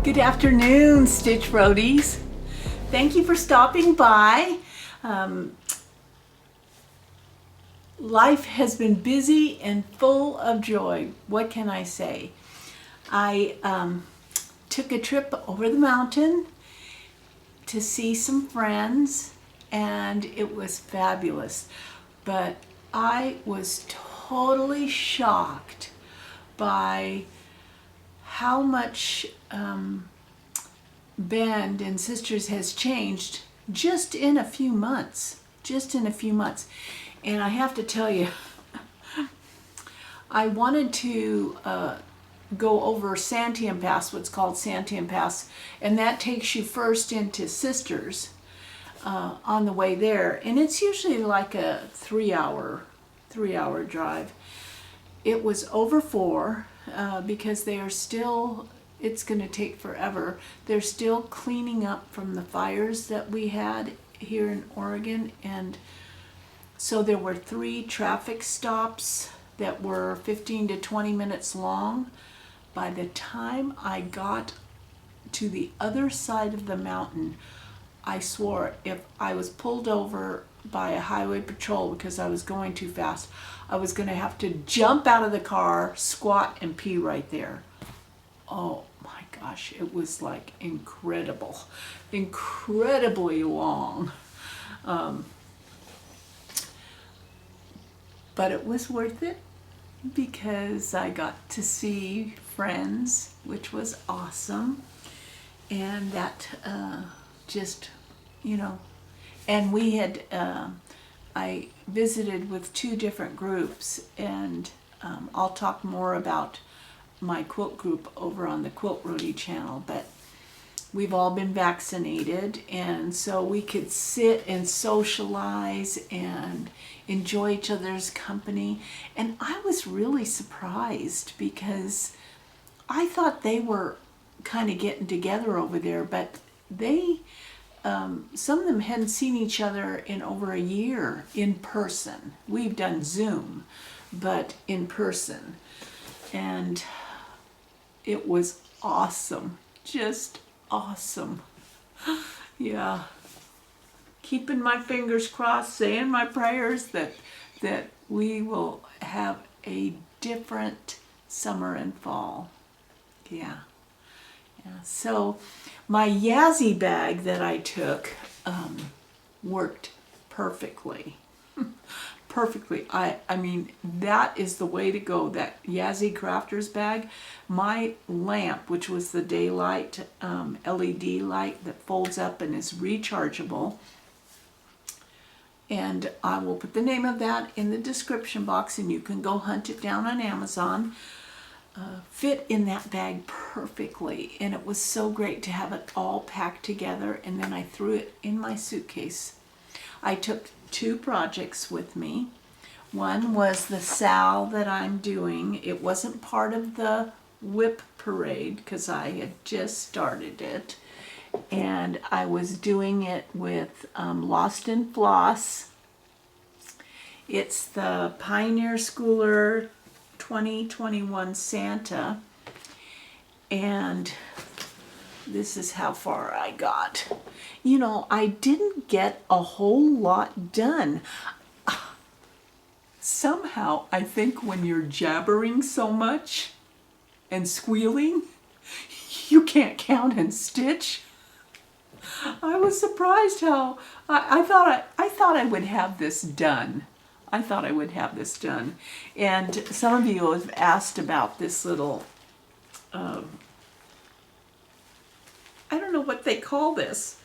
Good afternoon, Stitchroadies. Thank you for stopping by. Life has been busy and full of joy. What can I say? I took a trip over the mountain to see some friends, and it was fabulous. But I was totally shocked by how much Band and Sisters has changed just in a few months. And I have to tell you, I wanted to go over Santiam Pass, what's called Santiam Pass, and that takes you first into Sisters on the way there, and it's usually like a three-hour drive. It was over 4 because they are still, it's going to take forever. They're still cleaning up from the fires that we had here in Oregon, and so there were 3 traffic stops that were 15 to 20 minutes long. By the time I got to the other side of the mountain, I swore if I was pulled over by a highway patrol because I was going too fast, I was going to have to jump out of the car, squat, and pee right there. Oh my gosh, it was like incredible, incredibly long. But it was worth it because I got to see friends, which was awesome. And that just, you know, and we had, I visited with 2 different groups, and I'll talk more about my quilt group over on the Quilt Roadie channel, but we've all been vaccinated, and so we could sit and socialize and enjoy each other's company. And I was really surprised because I thought they were kind of getting together over there, but they, some of them hadn't seen each other in over a year in person. We've done Zoom, but in person. And it was awesome, just awesome. Yeah. Keeping my fingers crossed, saying my prayers that we will have a different summer and fall. Yeah. So my Yazzie bag that I took worked perfectly. Perfectly. I mean, that is the way to go, that Yazzie Crafters bag. My lamp, which was the daylight LED light that folds up and is rechargeable, and I will put the name of that in the description box, and you can go hunt it down on Amazon, fit in that bag perfectly. And it was so great to have it all packed together, and then I threw it in my suitcase. I took 2 projects with me. One was the SAL that I'm doing. It wasn't part of the whip parade because I had just started it, and I was doing it with Lost in Floss. It's the Pioneer Schooler 2021 Santa, and this is how far I got. You know, I didn't get a whole lot done. Somehow, I think when you're jabbering so much and squealing, you can't count and stitch. I was surprised how I thought I would have this done. And some of you have asked about this little, I don't know what they call this,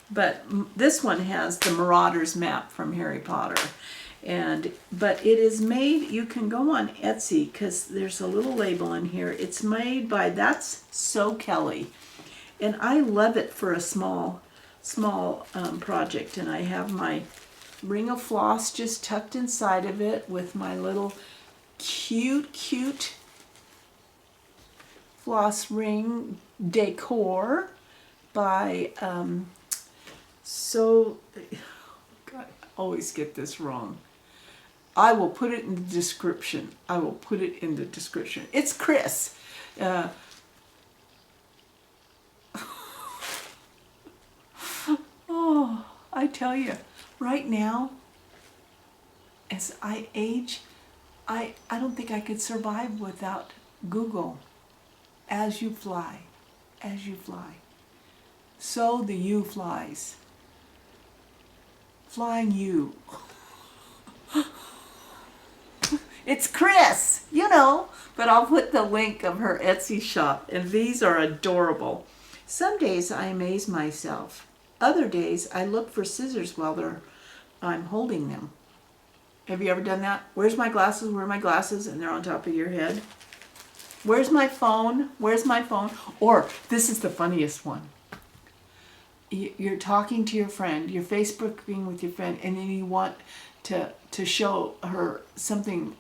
but this one has the Marauders map from Harry Potter. But it is made, you can go on Etsy because there's a little label in here. It's made by That's So Kelly. And I love it for a small project. And I have my ring of floss just tucked inside of it with my little cute floss ring decor by God, I always get this wrong. I will put it in the description. It's Chris. I tell you, right now, as I age, I don't think I could survive without Google. As you fly, as you fly. So the U flies. Flying U. It's Chris, you know, but I'll put the link of her Etsy shop, and these are adorable. Some days I amaze myself. Other days I look for scissors while I'm holding them. Have you ever done that? Where's my glasses? Where are my glasses? And they're on top of your head. Where's my phone? Where's my phone? Or this is the funniest one. You're talking to your friend, you're Facebooking with your friend, and then you want to show her something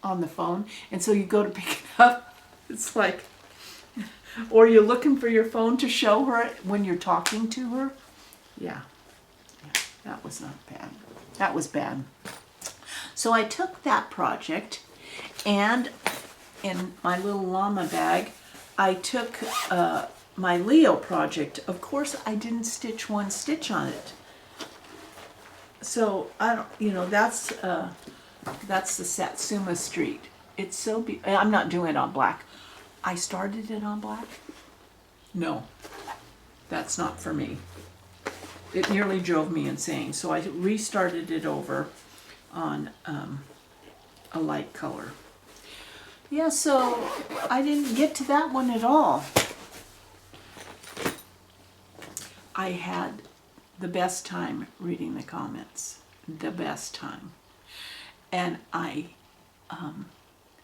on the phone, and so you go to pick it up. It's like, or you're looking for your phone to show her when you're talking to her. Yeah, that was not bad. That was bad. So I took that project, and in my little llama bag, I took my Leo project. Of course, I didn't stitch one stitch on it. So I don't, you know, that's the Satsuma Street. It's so I'm not doing it on black. I started it on black. No, that's not for me. It nearly drove me insane. So I restarted it over on a light color. Yeah, so I didn't get to that one at all. I had the best time reading the comments. The best time. And I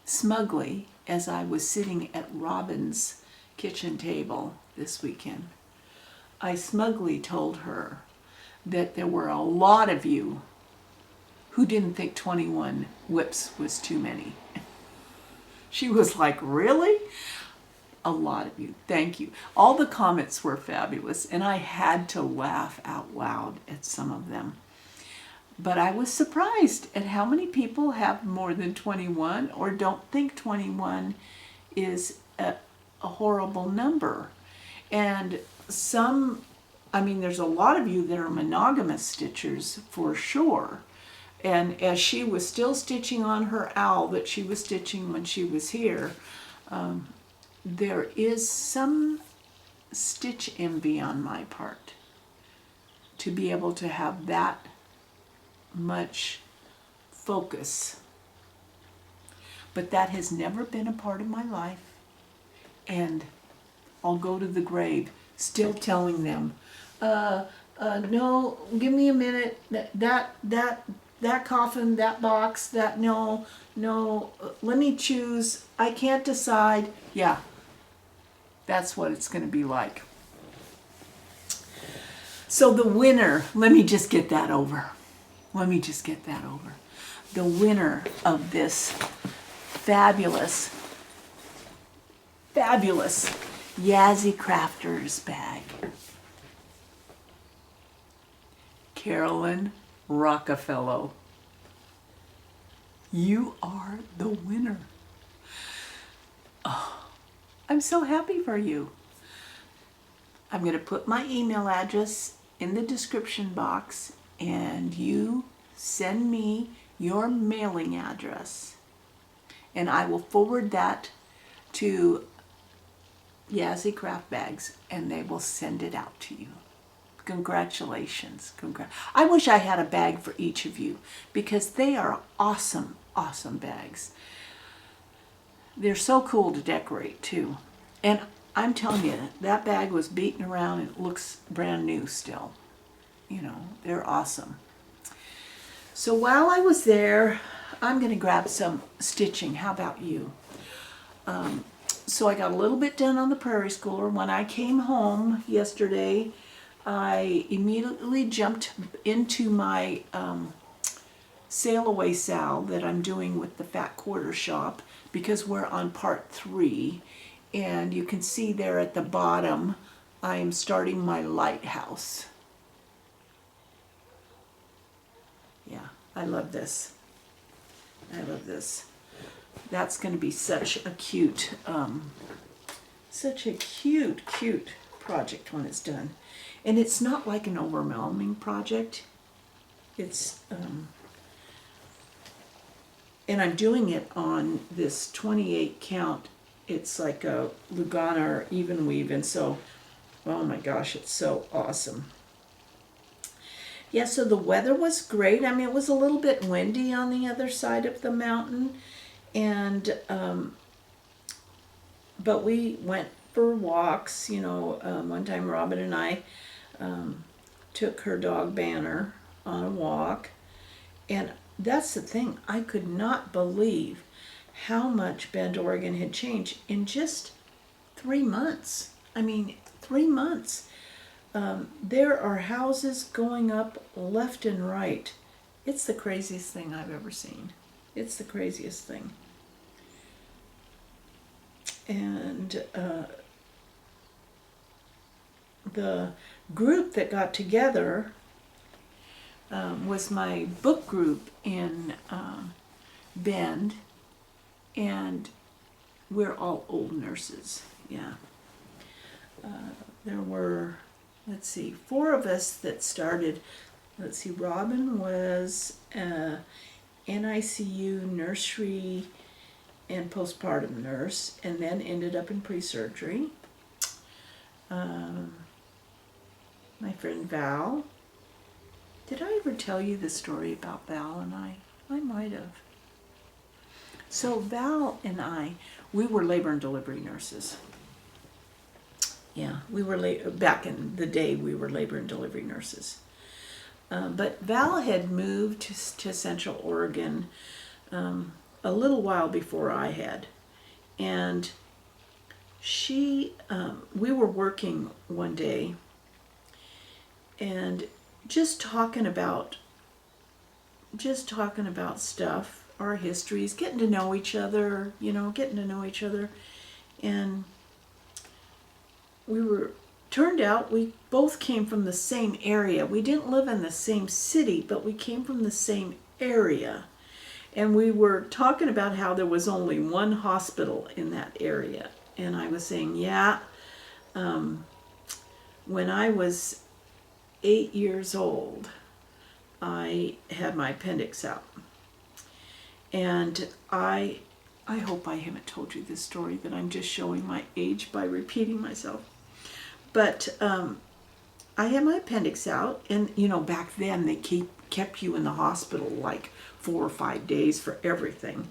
smugly, as I was sitting at Robin's kitchen table this weekend, I smugly told her that there were a lot of you who didn't think 21 whips was too many. She was like, really? A lot of you. Thank you. All the comments were fabulous, and I had to laugh out loud at some of them. But I was surprised at how many people have more than 21 or don't think 21 is a horrible number. And some, I mean, there's a lot of you that are monogamous stitchers for sure. And as she was still stitching on her owl that she was stitching when she was here, there is some stitch envy on my part to be able to have that much focus. But that has never been a part of my life, and I'll go to the grave still telling them, no, give me a minute, that coffin, that box, that no, let me choose, I can't decide. Yeah, that's what it's going to be like. So the winner, let me just get that over. The winner of this fabulous Yazzie Crafters bag, Carolyn Rockefeller. You are the winner. Oh, I'm so happy for you. I'm going to put my email address in the description box, and you send me your mailing address, and I will forward that to Yazzie Craft Bags, and they will send it out to you. Congratulations. I wish I had a bag for each of you, because they are awesome bags. They're so cool to decorate too. And I'm telling you, that bag was beaten around and it looks brand new still. You know, they're awesome. So while I was there, I'm going to grab some stitching. How about you? So I got a little bit done on the Prairie Schooler. When I came home yesterday, I immediately jumped into my sail away sal that I'm doing with the Fat Quarter Shop, because we're on part 3, and you can see there at the bottom I am starting my lighthouse. Yeah, I love this. That's going to be such a cute project when it's done. And it's not like an overwhelming project. It's, and I'm doing it on this 28 count. It's like a Lugana or even weave, and so, oh my gosh, it's so awesome. Yeah, so the weather was great. I mean, it was a little bit windy on the other side of the mountain, and but we went for walks. You know, one time Robin and I took her dog Banner on a walk, and that's the thing. I could not believe how much Bend, Oregon had changed in just 3 months. I mean, 3 months. There are houses going up left and right. It's the craziest thing I've ever seen. It's the craziest thing. And the group that got together was my book group in Bend, and we're all old nurses. Yeah. There were, let's see, 4 of us that started. Let's see, Robin was NICU nursery and postpartum nurse, and then ended up in pre-surgery. My friend Val. Did I ever tell you the story about Val and I? I might have. So Val and I, we were labor and delivery nurses. Yeah, we were back in the day. We were labor and delivery nurses. But Val had moved to Central Oregon a little while before I had, and we were working one day, and just talking about stuff, our histories, getting to know each other, and turned out we both came from the same area. We didn't live in the same city, but we came from the same area. And we were talking about how there was only one hospital in that area. And I was saying, yeah, when I was 8 years old, I had my appendix out. And I hope I haven't told you this story, that I'm just showing my age by repeating myself. But I had my appendix out, and back then they kept you in the hospital like 4 or 5 days for everything.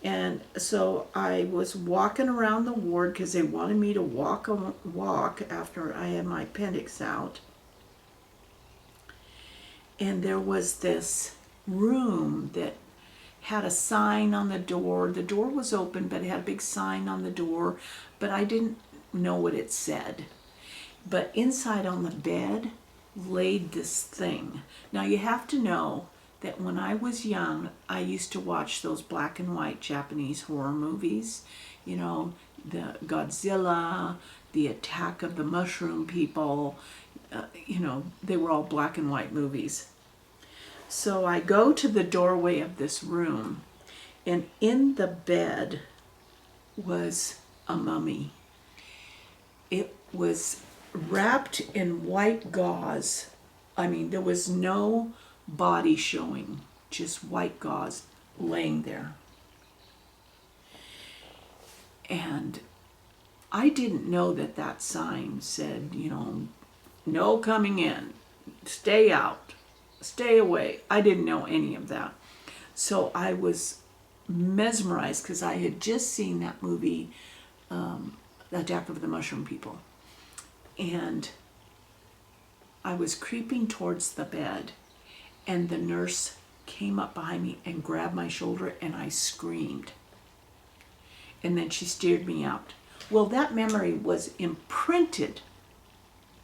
And so I was walking around the ward because they wanted me to walk after I had my appendix out. And there was this room that had a sign on the door. The door was open, but it had a big sign on the door, but I didn't know what it said. But inside on the bed laid this thing. Now you have to know that when I was young, I used to watch those black and white Japanese horror movies. The Godzilla, the Attack of the Mushroom People, they were all black and white movies. So I go to the doorway of this room, and in the bed was a mummy. It was wrapped in white gauze. I mean, there was no body showing, just white gauze laying there. And I didn't know that sign said, no coming in, stay out, stay away. I didn't know any of that. So I was mesmerized because I had just seen that movie, The Attack of the Mushroom People. And I was creeping towards the bed, and the nurse came up behind me and grabbed my shoulder, and I screamed. And then she steered me out. Well, that memory was imprinted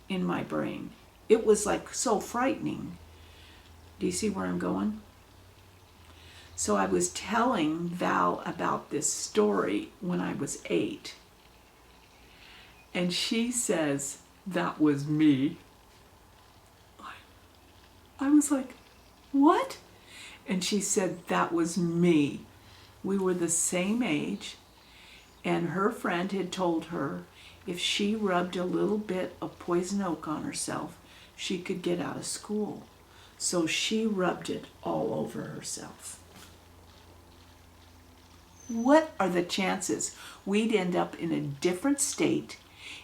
in my brain. It was like so frightening. Do you see where I'm going? So I was telling Val about this story when I was 8. And she says, that was me. I was like, what? And she said, that was me. We were the same age, and her friend had told her if she rubbed a little bit of poison oak on herself, she could get out of school. So she rubbed it all over herself. What are the chances we'd end up in a different state,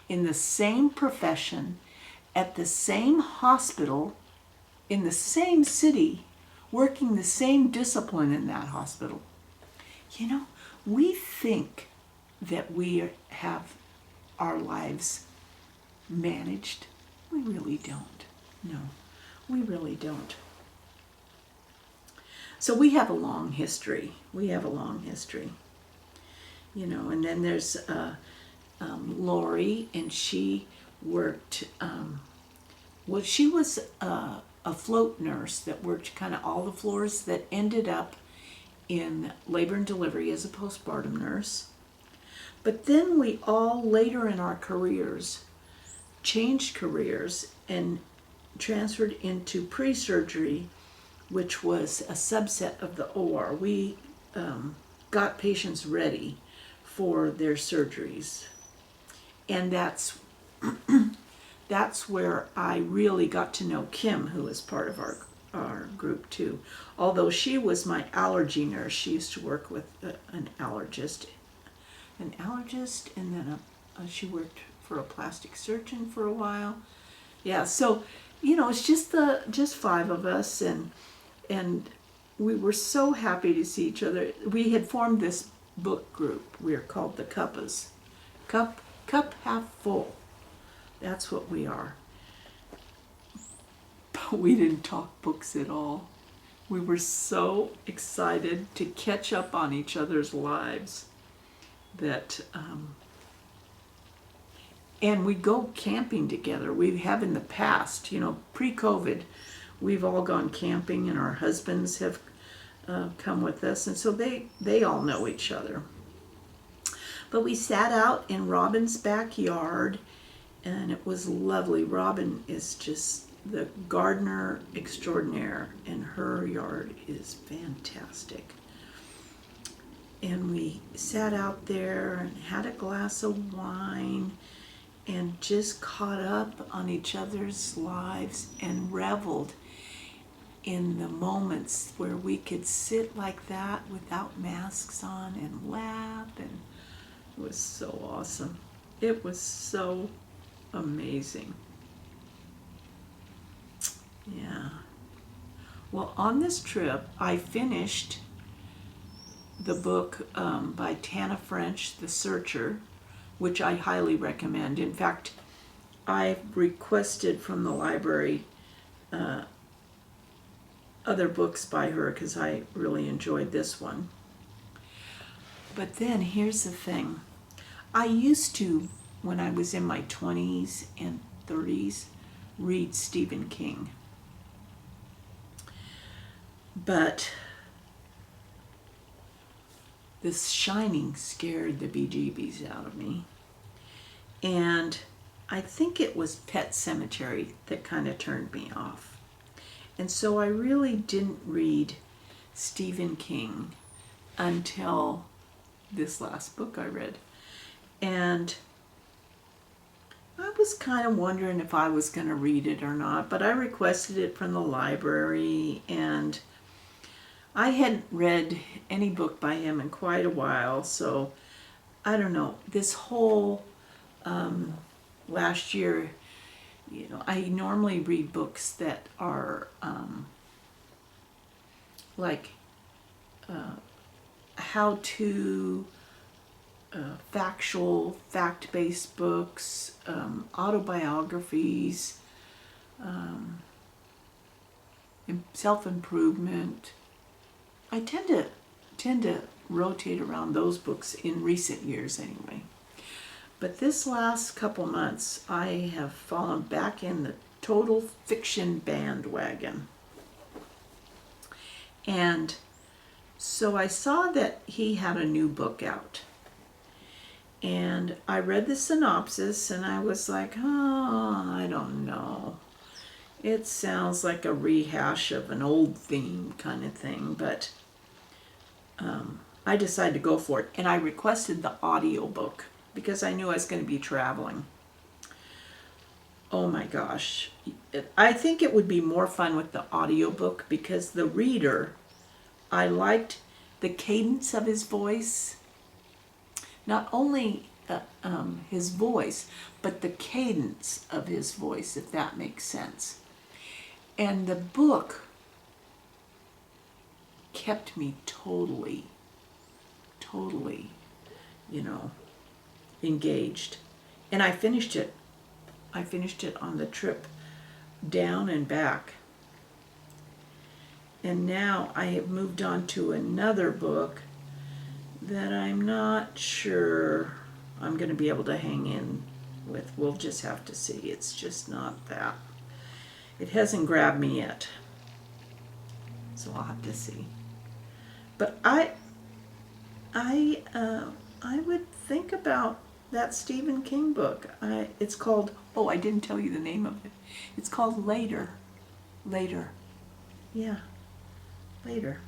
in the same profession, at the same hospital, in the same city, working the same discipline in that hospital? You know, we think that we have our lives managed. We really don't. No, we really don't. So we have a long history. You know, and then there's Lori, and she worked, well, she was a float nurse that worked kind of all the floors, that ended up in labor and delivery as a postpartum nurse. But then we all, later in our careers, changed careers and transferred into pre-surgery, which was a subset of the OR. We got patients ready for their surgeries. And that's where I really got to know Kim, who is part of our group too. Although she was my allergy nurse, she used to work with an allergist, and then she worked for a plastic surgeon for a while. Yeah, so you know, it's just five of us, and we were so happy to see each other. We had formed this book group. We are called the Cuppas. Cup half full. That's what we are. But we didn't talk books at all. We were so excited to catch up on each other's lives that, and we go camping together. We have in the past, you know, pre-COVID, we've all gone camping, and our husbands have come with us, and so they all know each other. But we sat out in Robin's backyard, and it was lovely. Robin is just the gardener extraordinaire, and her yard is fantastic. And we sat out there and had a glass of wine and just caught up on each other's lives and reveled in the moments where we could sit like that without masks on and laugh, and it was so awesome. It was so amazing. Yeah. Well, on this trip, I finished the book by Tana French, The Searcher, which I highly recommend. In fact, I requested from the library other books by her because I really enjoyed this one. But then here's the thing. I used to, when I was in my 20s and 30s, read Stephen King. But this Shining scared the bejeebies out of me. And I think it was Pet Sematary that kind of turned me off. And so I really didn't read Stephen King until this last book I read. And I was kind of wondering if I was going to read it or not, but I requested it from the library, and I hadn't read any book by him in quite a while, so I don't know. This whole last year, you know, I normally read books that are like how-to, factual, fact-based books, autobiographies, self-improvement. I tend to rotate around those books in recent years anyway. But this last couple months, I have fallen back in the total fiction bandwagon. And so I saw that he had a new book out. And I read the synopsis, and I was like, oh, I don't know. It sounds like a rehash of an old theme kind of thing, but I decided to go for it. And I requested the audiobook because I knew I was going to be traveling. oh my gosh. I think it would be more fun with the audiobook because the reader, I liked the cadence of his voice. Not only his voice, but the cadence of his voice, if that makes sense. And the book kept me totally, engaged. And I finished it. I finished it on the trip down and back. And now I have moved on to another book that I'm not sure I'm going to be able to hang in with. We'll just have to see. It's just not that. It hasn't grabbed me yet. So I'll have to see. But I would think about that Stephen King book. It's called, oh, I didn't tell you the name of it. It's called Later. Later. Yeah. Later.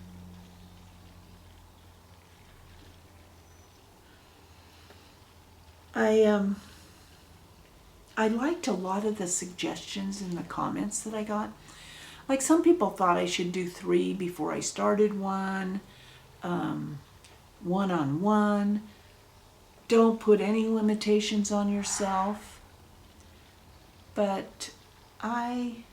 I liked a lot of the suggestions in the comments that I got. Like some people thought I should do 3 before I started one, one-on-one. Don't put any limitations on yourself. But I'm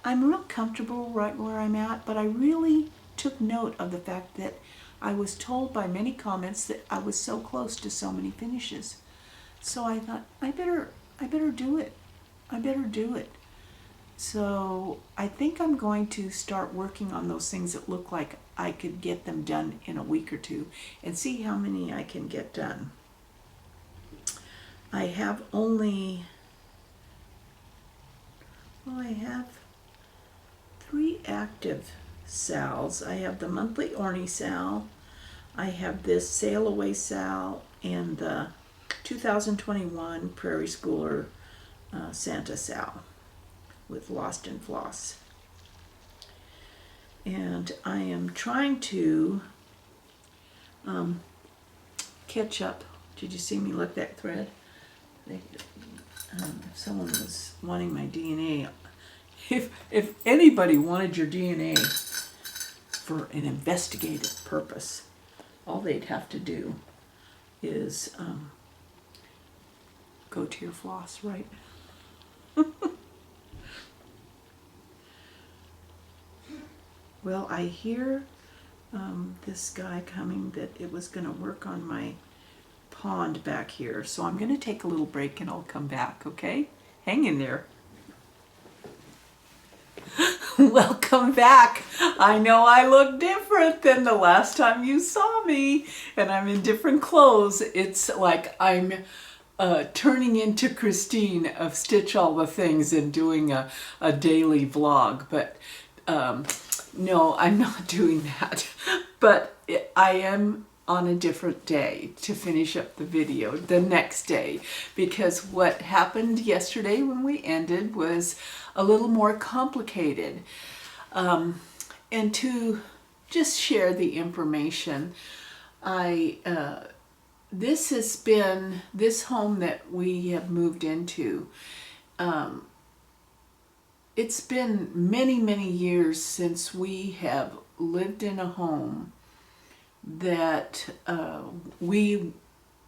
real comfortable right where I'm at, but I really took note of the fact that I was told by many comments that I was so close to so many finishes. So I thought, I better do it. I better do it. So I think I'm going to start working on those things that look like I could get them done in a week or 2 and see how many I can get done. I have only, well, I have 3 active sals. I have the monthly Orny sal, I have this sail away sal, and the 2021 Prairie Schooler Santa sal with Lost and Floss. And I am trying to catch up. Did you see me let that thread? If someone was wanting my DNA, if anybody wanted your DNA for an investigative purpose, all they'd have to do is go to your floss, right? Well, I hear this guy coming that it was going to work on my pond back here. So I'm going to take a little break and I'll come back, okay? Hang in there. Welcome back. I know I look different than the last time you saw me, and I'm in different clothes. It's like I'm turning into Christine of Stitchallthethings and doing a daily vlog, but no, I'm not doing that. But I am on a different day to finish up the video the next day, because what happened yesterday when we ended was a little more complicated. And to just share the information, this has been, this home that we have moved into, it's been many, many years since we have lived in a home that we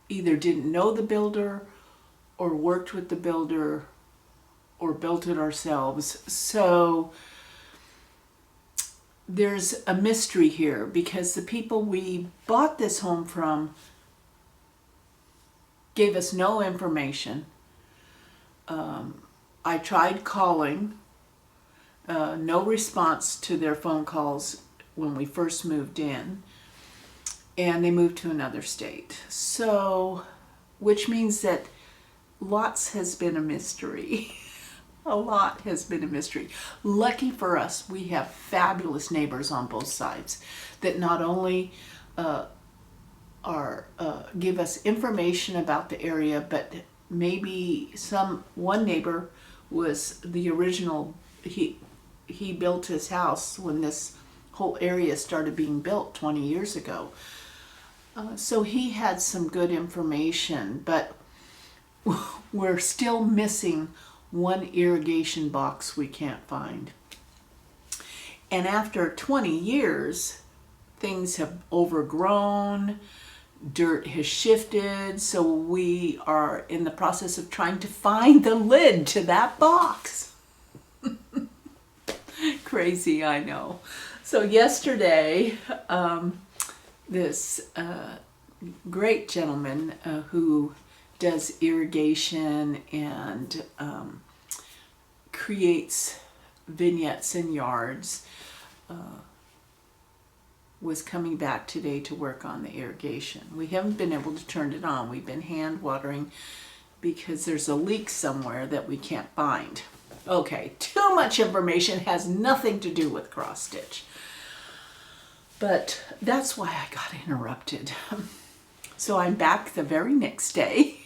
either didn't know the builder or worked with the builder or built it ourselves. So there's a mystery here, because the people we bought this home from gave us no information. I tried calling, no response to their phone calls when we first moved in, and they moved to another state. So, which means that lots has been a mystery. A lot has been a mystery. Lucky for us, we have fabulous neighbors on both sides that not only give us information about the area, but maybe one neighbor was the original, he built his house when this whole area started being built 20 years ago. So he had some good information, but we're still missing one irrigation box we can't find. And after 20 years, things have overgrown, dirt has shifted, so we are in the process of trying to find the lid to that box. Crazy, I know. So yesterday, this great gentleman who does irrigation and creates vignettes and yards was coming back today to work on the irrigation. We haven't been able to turn it on. We've been hand watering because there's a leak somewhere that we can't find. Okay, too much information, has nothing to do with cross stitch. But that's why I got interrupted. So I'm back the very next day.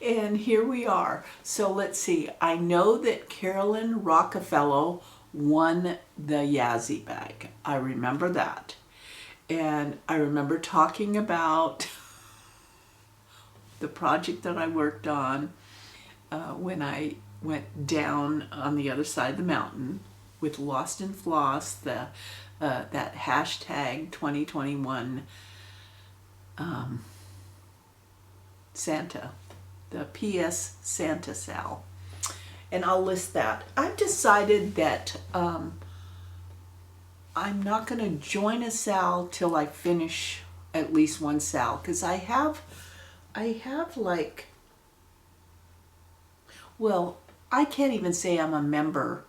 And here we are. So let's see. I know that Carolyn Rockefeller won the Yazzie bag. I remember that. And I remember talking about the project that I worked on when I went down on the other side of the mountain with Lost and Floss, that hashtag 2021 Santa, the PS Santa Sal. And I'll list that. I've decided that I'm not going to join a Sal till I finish at least one Sal, because I have like, well, I can't even say I'm a member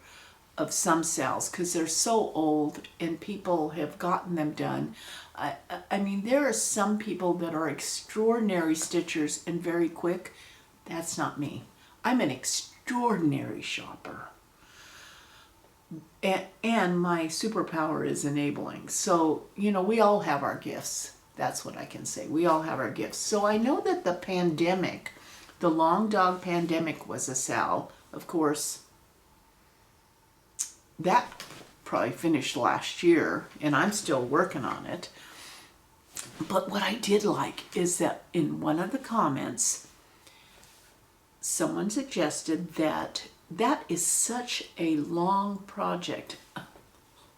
of some Sals because they're so old and people have gotten them done. I mean, there are some people that are extraordinary stitchers and very quick. That's not me. I'm an extraordinary shopper. And my superpower is enabling. So, you know, we all have our gifts. That's what I can say. We all have our gifts. So I know that the pandemic, the long dog pandemic, was a Sal. Of course, that probably finished last year, and I'm still working on it. But what I did like is that in one of the comments, someone suggested that that is such a long project.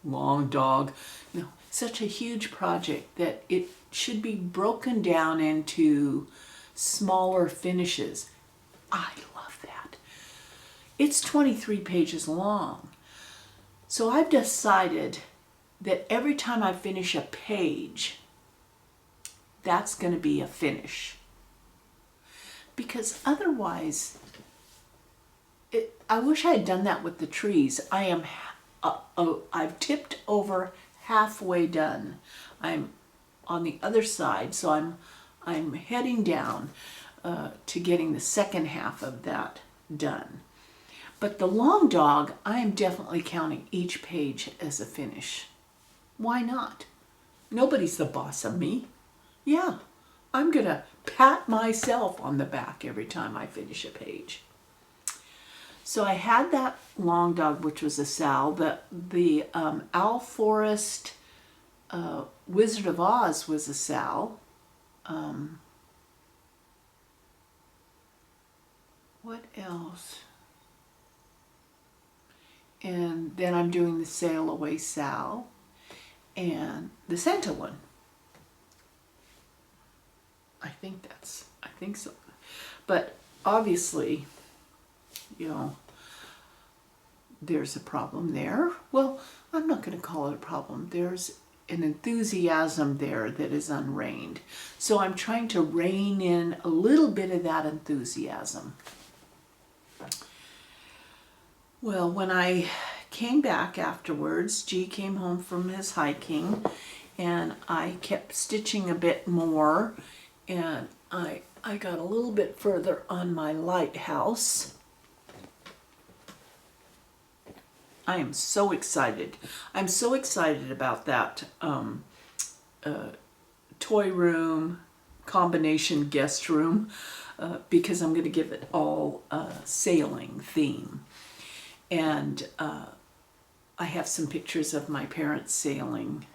Long dog. No, such a huge project that it should be broken down into smaller finishes. I love that. It's 23 pages long. So I've decided that every time I finish a page, that's going to be a finish. Because otherwise, I wish I had done that with the trees. I've tipped over halfway done. I'm on the other side, so I'm heading down to getting the second half of that done. But the long dog, I am definitely counting each page as a finish. Why not? Nobody's the boss of me. Yeah, I'm going to pat myself on the back every time I finish a page. So I had that long dog, which was a Sal. The Owl Forest Wizard of Oz was a Sal. What else? And then I'm doing the Sail Away Sal and the Santa one. I think so. But obviously, you know, there's a problem there. Well, I'm not going to call it a problem. There's an enthusiasm there that is unreined. So I'm trying to rein in a little bit of that enthusiasm. Well, when I came back afterwards, G came home from his hiking, and I kept stitching a bit more, and I got a little bit further on my lighthouse. I am so excited. I'm so excited about that toy room, combination guest room, because I'm going to give it all a sailing theme. And I have some pictures of my parents sailing.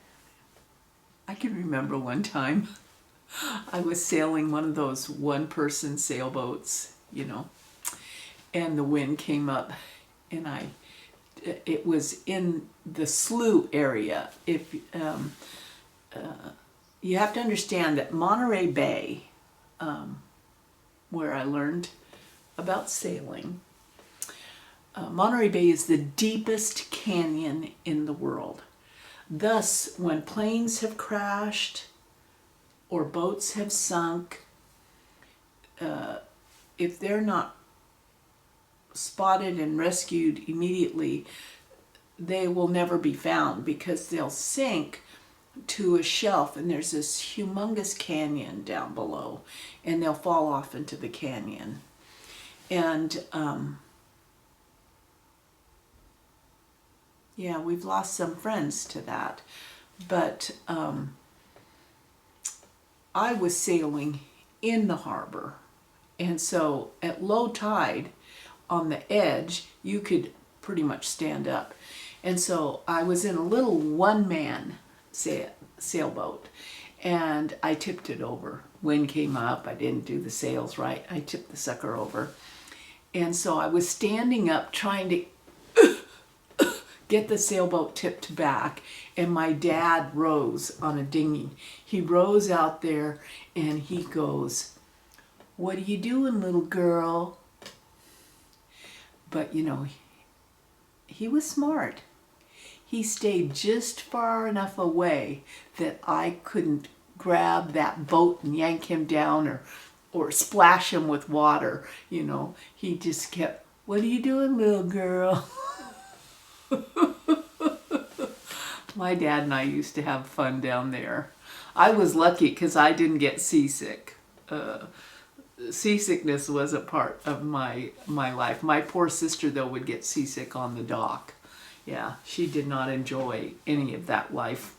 I can remember one time I was sailing one of those one-person sailboats, you know, and the wind came up, and it was in the slough area. If you have to understand that Monterey Bay, where I learned about sailing, Monterey Bay is the deepest canyon in the world. Thus, when planes have crashed or boats have sunk, if they're not spotted and rescued immediately, they will never be found, because they'll sink to a shelf and there's this humongous canyon down below, and they'll fall off into the canyon. And yeah, we've lost some friends to that. But I was sailing in the harbor, and so at low tide on the edge, you could pretty much stand up. And so I was in a little one-man sailboat, and I tipped it over. Wind came up, I didn't do the sails right, I tipped the sucker over. And so I was standing up trying to get the sailboat tipped back, and my dad rows on a dinghy. He rows out there and he goes, "What are you doing, little girl?" But you know, he was smart. He stayed just far enough away that I couldn't grab that boat and yank him down or splash him with water. You know, he just kept, "What are you doing, little girl?" My dad and I used to have fun down there. I was lucky because I didn't get seasick. Seasickness was a part of my life. My poor sister, though, would get seasick on the dock. Yeah, she did not enjoy any of that life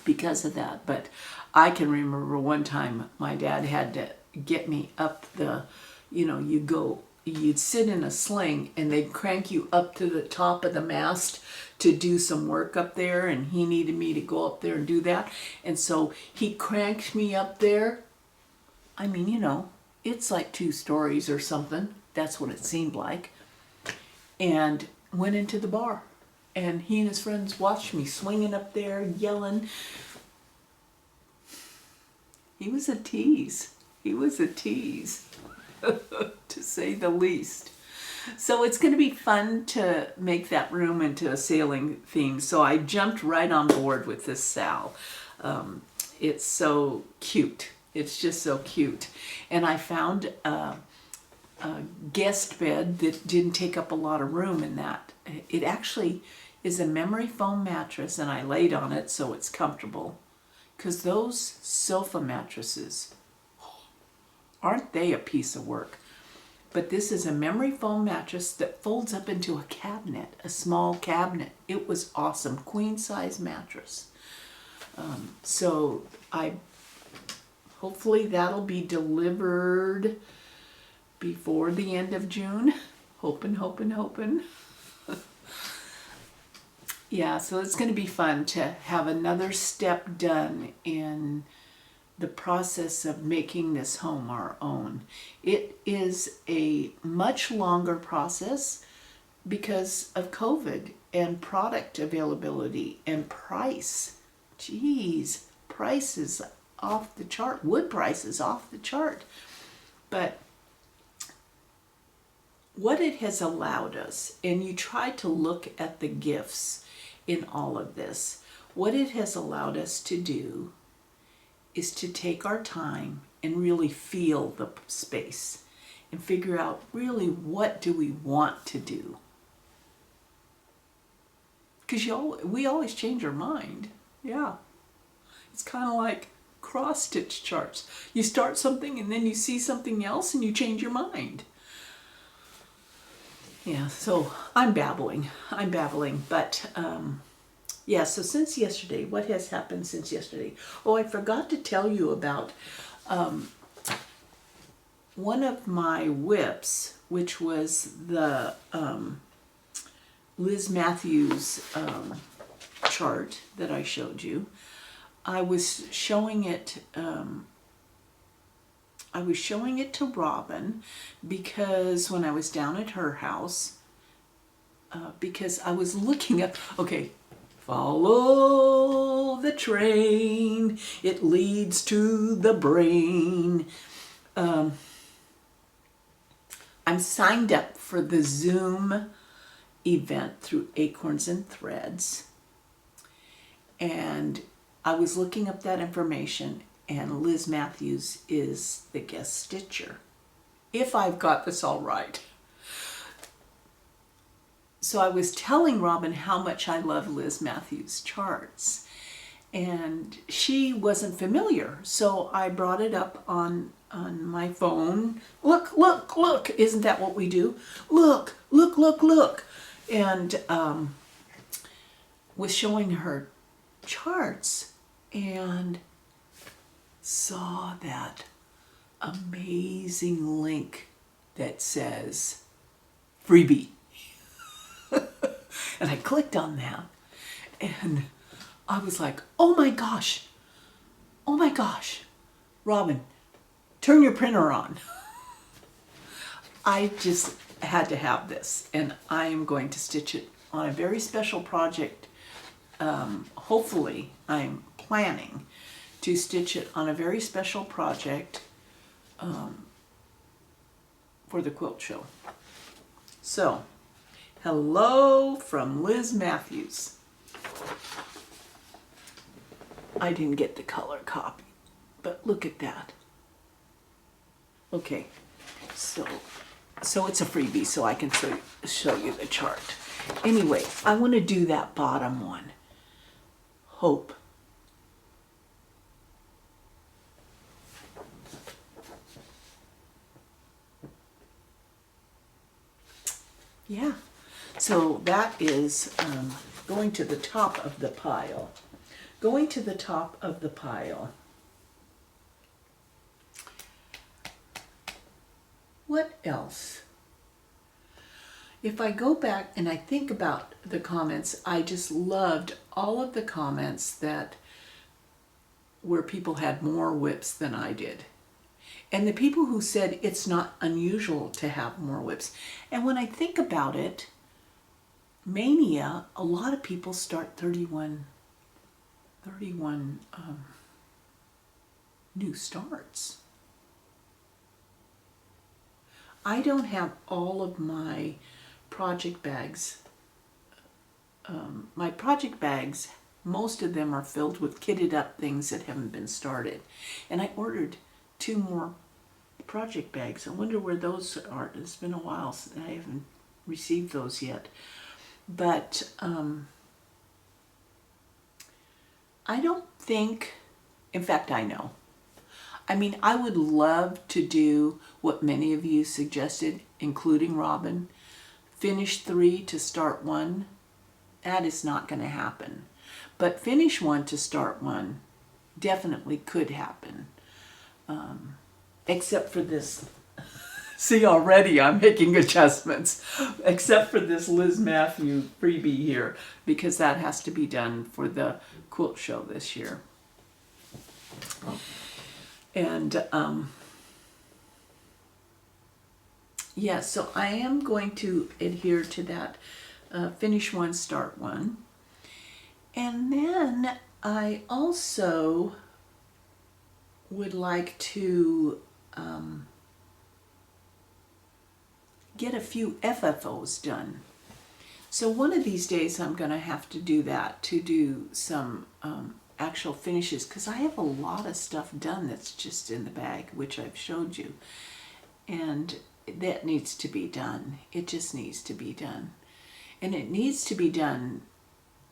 because of that. But I can remember one time my dad had to get me up the, you know, you'd sit in a sling and they'd crank you up to the top of the mast to do some work up there, and he needed me to go up there and do that. And so he cranked me up there. I mean, you know, it's like 2 stories or something. That's what it seemed like. And went into the bar. And he and his friends watched me swinging up there, yelling. He was a tease. He was a tease, to say the least. So it's going to be fun to make that room into a sailing theme. So I jumped right on board with this Sal. It's so cute. It's just so cute. And I found a guest bed that didn't take up a lot of room in that. It actually is a memory foam mattress, and I laid on it so it's comfortable. Because those sofa mattresses, aren't they a piece of work? But this is a memory foam mattress that folds up into a cabinet, a small cabinet. It was awesome, queen size mattress. So hopefully that'll be delivered before the end of June. Hoping. Yeah, so it's going to be fun to have another step done in the process of making this home our own. It is a much longer process because of COVID and product availability and price. Geez, prices off the chart. Wood prices off the chart. But what it has allowed us, and you try to look at the gifts in all of this, what it has allowed us to do is to take our time and really feel the space and figure out really what do we want to do. Because we always change our mind. Yeah. It's kind of like cross-stitch charts. You start something and then you see something else and you change your mind. Yeah, so I'm babbling, but yeah, so since yesterday, what has happened since yesterday? Oh, I forgot to tell you about one of my whips, which was the Liz Matthews chart that I showed you. I was showing it to Robin because when I was down at her house, because I was looking up, okay, follow the train, it leads to the brain. I'm signed up for the Zoom event through Acorns and Threads, and I was looking up that information, and Liz Matthews is the guest stitcher, if I've got this all right. So I was telling Robin how much I love Liz Matthews' charts, and she wasn't familiar, so I brought it up on my phone. Look, look, look, isn't that what we do? Look, look, look, look. And was showing her charts and saw that amazing link that says Freebie. And I clicked on that and I was like, oh my gosh, Robin, turn your printer on. I just had to have this, and I am going to stitch it on a very special project. Hopefully, I'm planning to stitch it on a very special project for the quilt show. So, hello from Liz Matthews. I didn't get the color copy, but look at that. Okay, so it's a freebie, so I can show you the chart. Anyway, I want to do that bottom one. Hope. Yeah, so that is going to the top of the pile. Going to the top of the pile. What else? If I go back and I think about the comments, I just loved all of the comments that where people had more whips than I did. And the people who said it's not unusual to have more whips. And when I think about it, Mania, a lot of people start 31 new starts. I don't have all of my project bags. My project bags, most of them are filled with kitted up things that haven't been started. And I ordered 2 more project bags. I wonder where those are. It's been a while since I haven't received those yet. But I don't think, in fact, I know. I mean, I would love to do what many of you suggested, including Robin, finish 3 to start 1. That is not going to happen. But finish 1 to start 1 definitely could happen. Except for this. See, already I'm making adjustments. Except for this Liz Matthews freebie here, because that has to be done for the quilt show this year. And yeah, so I am going to adhere to that finish 1, start 1. And then I also would like to get a few FFOs done. So one of these days I'm going to have to do that, to do some actual finishes, because I have a lot of stuff done that's just in the bag, which I've showed you. And that needs to be done. It just needs to be done. And it needs to be done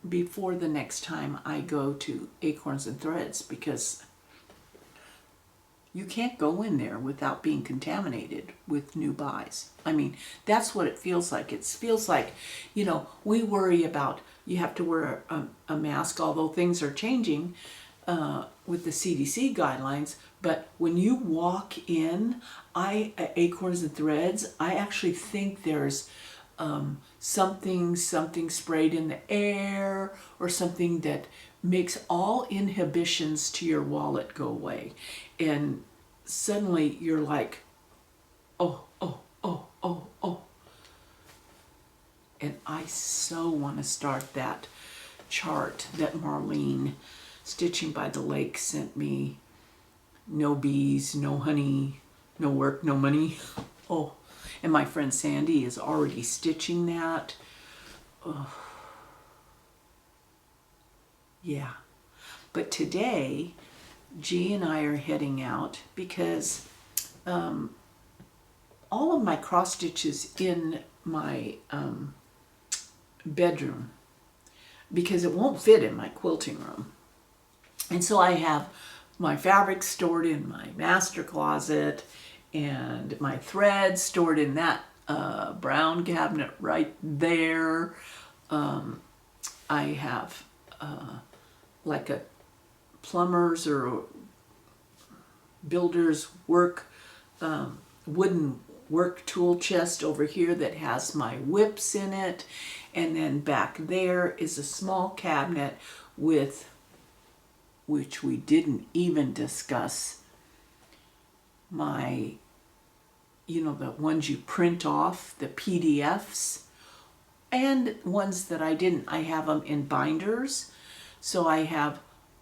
before the next time I go to Acorns and Threads, because you can't go in there without being contaminated with new buys. I mean, that's what it feels like. It feels like, you know, we worry about you have to wear a mask, although things are changing with the CDC guidelines. But when you walk in, at Acorns and Threads, I actually think there's something sprayed in the air, or something that makes all inhibitions to your wallet go away. And suddenly you're like, oh, oh, oh, oh, oh. And I so want to start that chart that Marlene, Stitching by the Lake, sent me. No bees, no honey, no work, no money. Oh, and my friend Sandy is already stitching that. Oh. Yeah. But today, G and I are heading out because all of my cross stitches in my bedroom, because it won't fit in my quilting room. And so I have my fabric stored in my master closet and my threads stored in that brown cabinet right there. I have like a plumber's or builder's work wooden work tool chest over here that has my whips in it. And then back there is a small cabinet with, which we didn't even discuss, my, you know, the ones you print off, the PDFs, and ones that I didn't. I have them in binders. So I have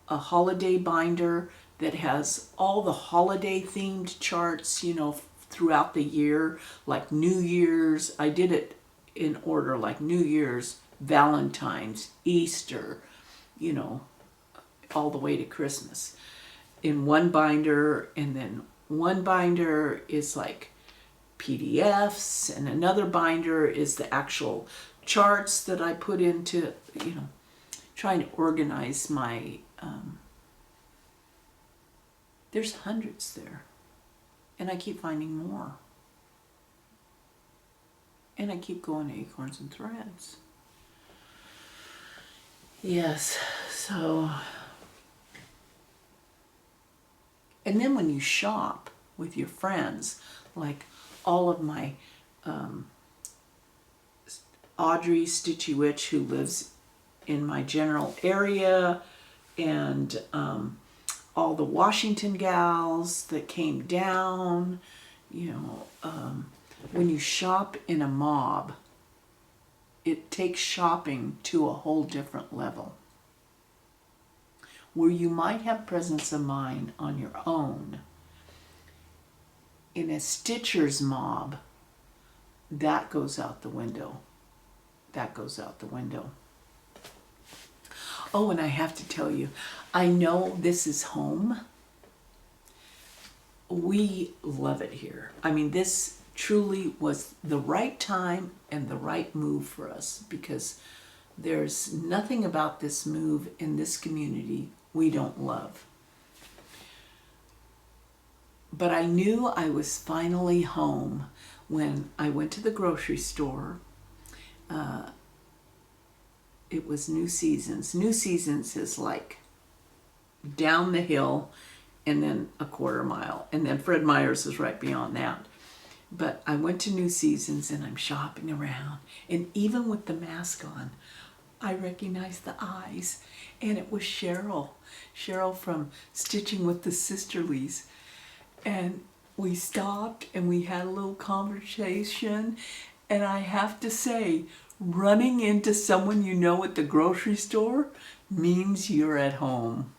a holiday binder that has all the holiday themed charts, you know, throughout the year, like New Year's. I did it in order, like New Year's, Valentine's, Easter, you know, all the way to Christmas in one binder. And then one binder is like PDFs, and another binder is the actual charts that I put into, you know, trying to organize my, there's hundreds there, and I keep finding more. And I keep going to Acorns and Threads. Yes, so. And then when you shop with your friends, like all of my Audrey Stitchy Witch, who lives in my general area, and all the Washington gals that came down, you know, when you shop in a mob, it takes shopping to a whole different level. Where you might have presence of mind on your own, in a stitcher's mob, that goes out the window. That goes out the window. Oh, and I have to tell you, I know this is home. We love it here. I mean, this truly was the right time and the right move for us, because there's nothing about this move in this community we don't love. But I knew I was finally home when I went to the grocery store. It was New Seasons. New Seasons is like down the hill and then a quarter mile. And then Fred Meyer's is right beyond that. But I went to New Seasons and I'm shopping around. And even with the mask on, I recognized the eyes. And it was Cheryl. Cheryl from Stitching with the Sisterlies. And we stopped and we had a little conversation. And I have to say, running into someone you know at the grocery store means you're at home.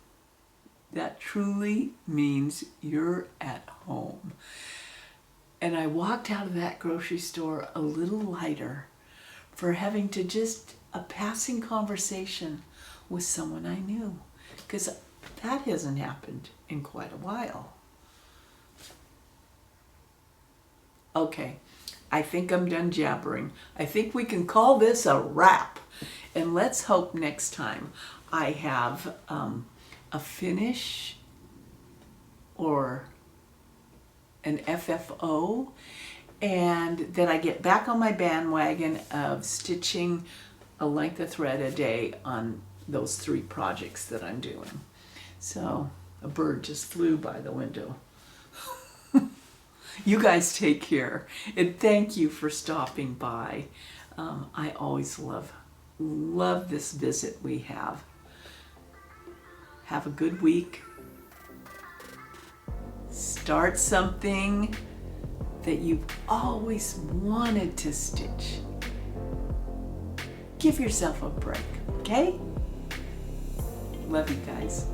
That truly means you're at home. And I walked out of that grocery store a little lighter for having to just a passing conversation with someone I knew, because that hasn't happened in quite a while. Okay, I think I'm done jabbering. I think we can call this a wrap. And let's hope next time I have a finish or an FFO, and that I get back on my bandwagon of stitching a length of thread a day on those 3 projects that I'm doing. So a bird just flew by the window. You guys take care, and thank you for stopping by. I always love this visit we have. Have a good week. Start something that you've always wanted to stitch. Give yourself a break, okay? Love you guys.